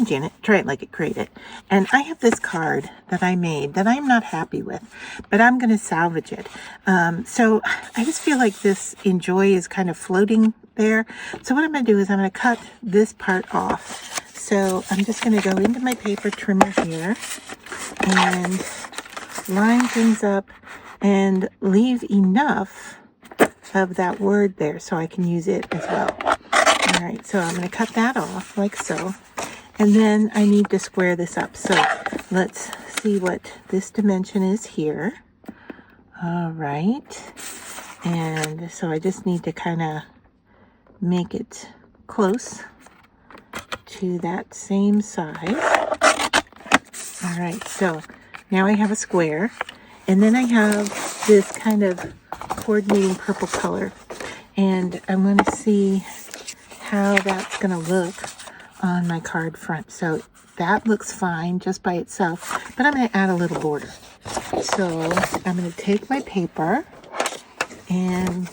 I'm Janet, try it like it, create it. And I have this card that I made that I'm not happy with, but I'm going to salvage it. So I just feel like this enjoy is kind of floating there. So what I'm going to do is I'm going to cut this part off. So I'm just going to go into my paper trimmer here and line things up and leave enough of that word there so I can use it as well. All right, so I'm going to cut that off like so. And then I need to square this up. So let's see what this dimension is here. All right. And so I just need to kind of make it close to that same size. All right, so now I have a square. And then I have this kind of coordinating purple color. And I'm going to see how that's going to look on my card front. So that looks fine just by itself, but I'm going to add a little border. So I'm going to take my paper, and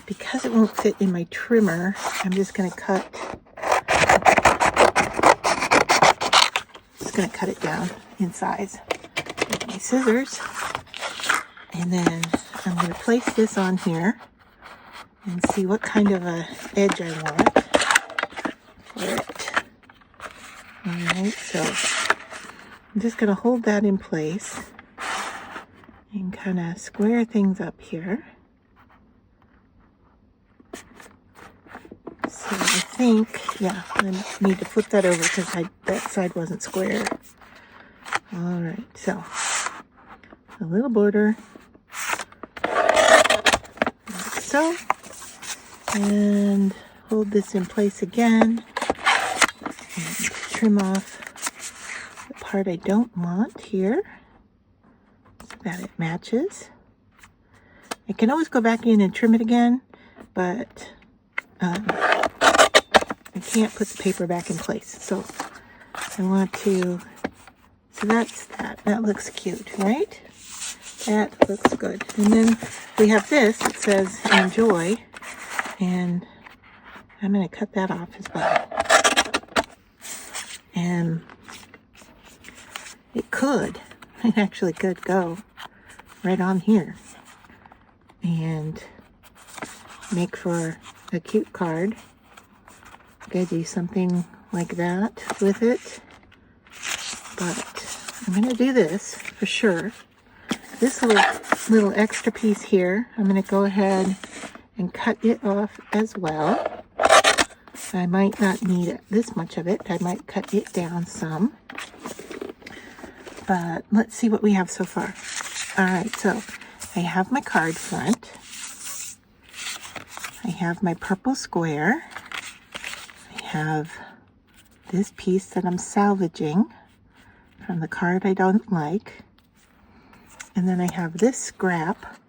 because it won't fit in my trimmer, I'm just going to cut it down in size with my scissors. And then I'm going to place this on here and see what kind of a edge I want for it. Alright, so I'm just going to hold that in place and kind of square things up here. So I think, yeah, I need to flip that over because that side wasn't square. Alright, so a little border, like so, and hold this in place again, and trim off the part I don't want here so that it matches. I can always go back in and trim it again, but I can't put the paper back in place. So I want to, so that's that. That looks cute, right? That looks good. And then we have this, it says enjoy, and I'm going to cut that off as well. And it actually could go right on here and make for a cute card. Could do something like that with it. But I'm going to do this for sure. This little extra piece here, I'm going to go ahead and cut it off as well. I might not need this much of it. I might cut it down some. But let's see what we have so far. All right, so I have my card front. I have my purple square. I have this piece that I'm salvaging from the card I don't like. And then I have this scrap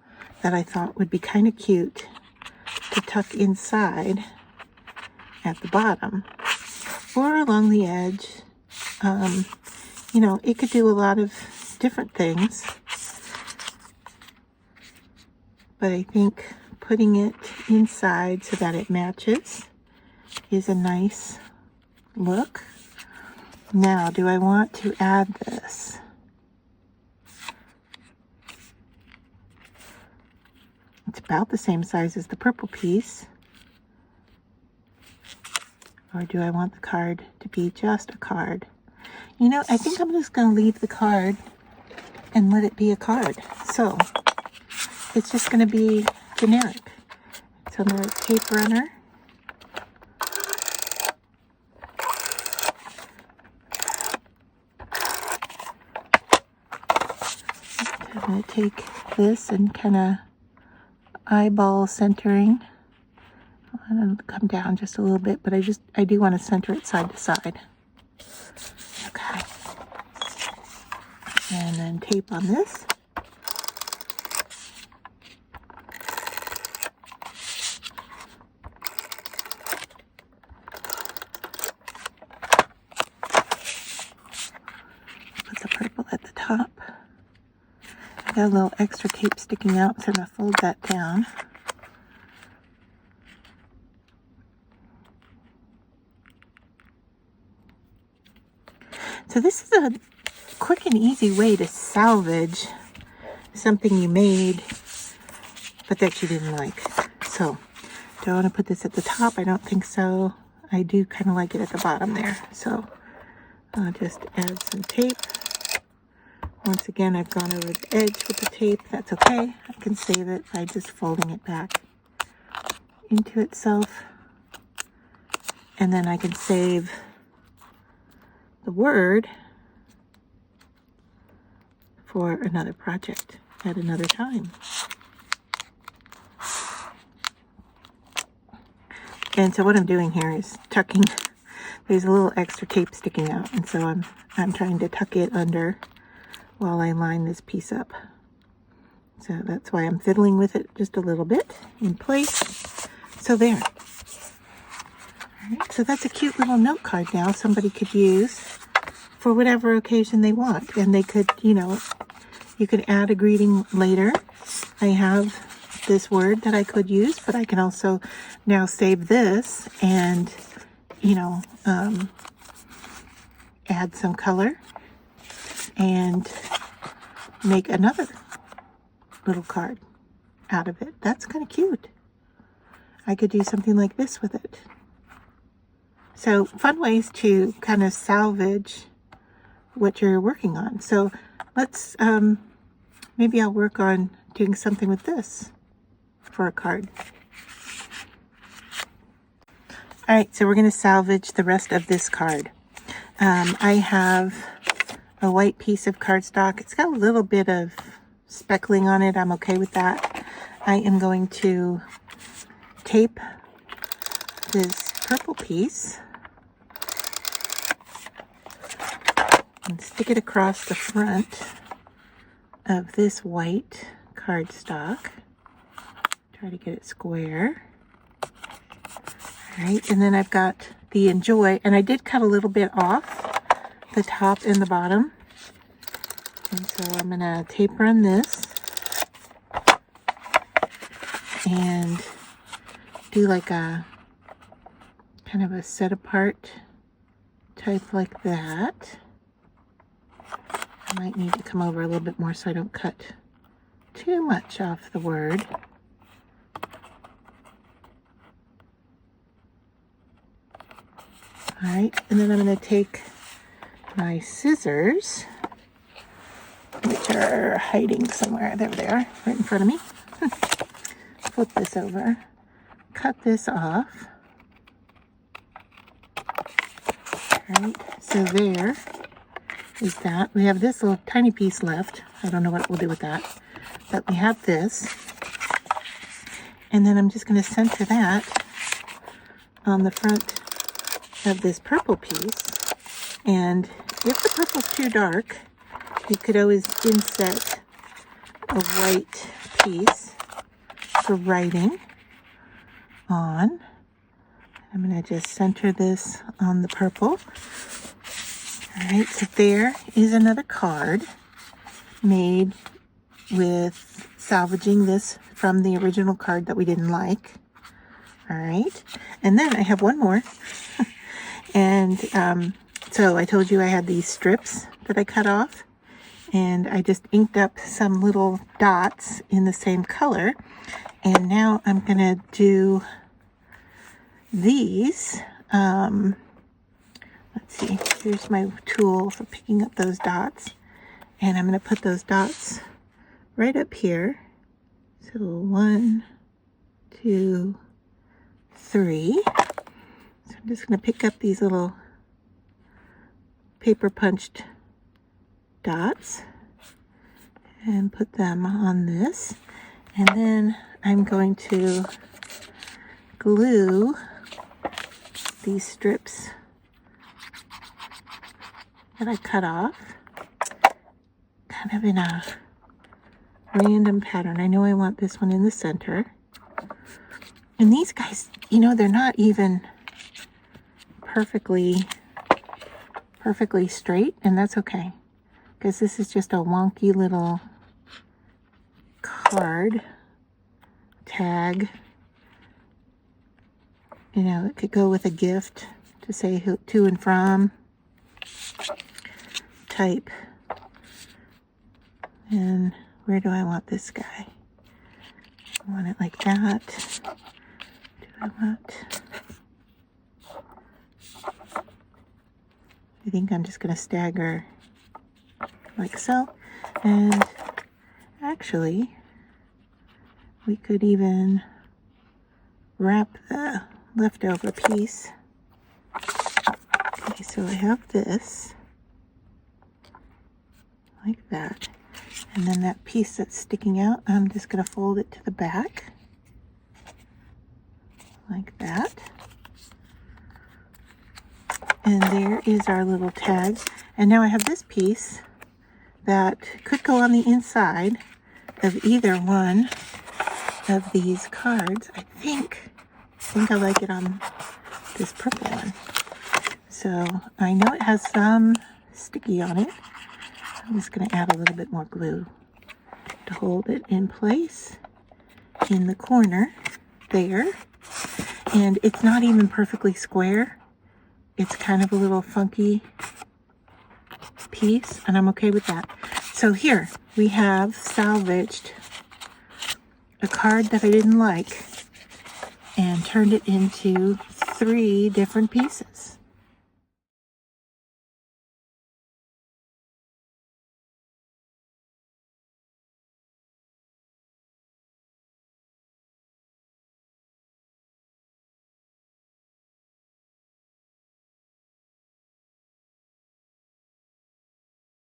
that I thought would be kind of cute to tuck inside at the bottom or along the edge. You know, it could do a lot of different things, but I think putting it inside so that it matches is a nice look. Now, do I want to add this? It's about the same size as the purple piece. Or do I want the card to be just a card? You know, I think I'm just going to leave the card and let it be a card. So, it's just going to be generic. So I'm going to tape runner. I'm going to take this and kind of eyeball centering. I'm going to come down just a little bit, but I do want to center it side to side. Okay. And then tape on this. Put the purple at the top. I got a little extra tape sticking out, so I'm going to fold that down. So this is a quick and easy way to salvage something you made but that you didn't like. So do I want to put this at the top? I don't think so. I do kind of like it at the bottom there. So I'll just add some tape. Once again, I've gone over the edge with the tape. That's okay. I can save it by just folding it back into itself. And then I can save the word for another project at another time. And so what I'm doing here is tucking. There's a little extra tape sticking out, and so I'm trying to tuck it under while I line this piece up. So that's why I'm fiddling with it just a little bit in place. So there. All right, so that's a cute little note card now somebody could use for whatever occasion they want. And they could, you could add a greeting later. I have this word that I could use, but I can also now save this and, add some color and make another little card out of it. That's kind of cute. I could do something like this with it. So fun ways to kind of salvage what you're working on. So let's, maybe I'll work on doing something with this for a card. All right, so we're going to salvage the rest of this card. I have a white piece of cardstock. It's got a little bit of speckling on it. I'm okay with that. I am going to tape this purple piece and stick it across the front of this white cardstock. Try to get it square. All right, and then I've got the Enjoy, and I did cut a little bit off the top and the bottom. And so I'm gonna tape run this and do like a kind of a set apart type like that. I might need to come over a little bit more so I don't cut too much off the word. All right, and then I'm going to take my scissors, which are hiding somewhere. There they are, right in front of me. Flip this over, cut this off. All right, so there is that. We have this little tiny piece left. I don't know what we'll do with that, but we have this. And then I'm just going to center that on the front of this purple piece. And if the purple's too dark, you could always inset a white piece for writing on. I'm going to just center this on the purple. All right, so there is another card made with salvaging this from the original card that we didn't like. All right, and then I have one more. And so I told you I had these strips that I cut off, and I just inked up some little dots in the same color. And now I'm going to do these. Let's see, here's my tool for picking up those dots. And I'm going to put those dots right up here. So 1, 2, 3. So I'm just going to pick up these little paper punched dots and put them on this. And then I'm going to glue these strips that I cut off kind of in a random pattern. I know I want this one in the center. And these guys, they're not even perfectly straight, and that's okay, because this is just a wonky little card tag. It could go with a gift to say who, to and from. type. And where do I want this guy? I want it like that. Do I want... I think I'm just going to stagger like so. And actually, we could even wrap the leftover piece. Okay, so I have this like that. And then that piece that's sticking out, I'm just going to fold it to the back like that. And there is our little tag. And now I have this piece that could go on the inside of either one of these cards. I think I like it on this purple one. So I know it has some sticky on it. I'm just going to add a little bit more glue to hold it in place in the corner there. And it's not even perfectly square. It's kind of a little funky piece, and I'm okay with that. So here we have salvaged a card that I didn't like and turned it into 3 different pieces.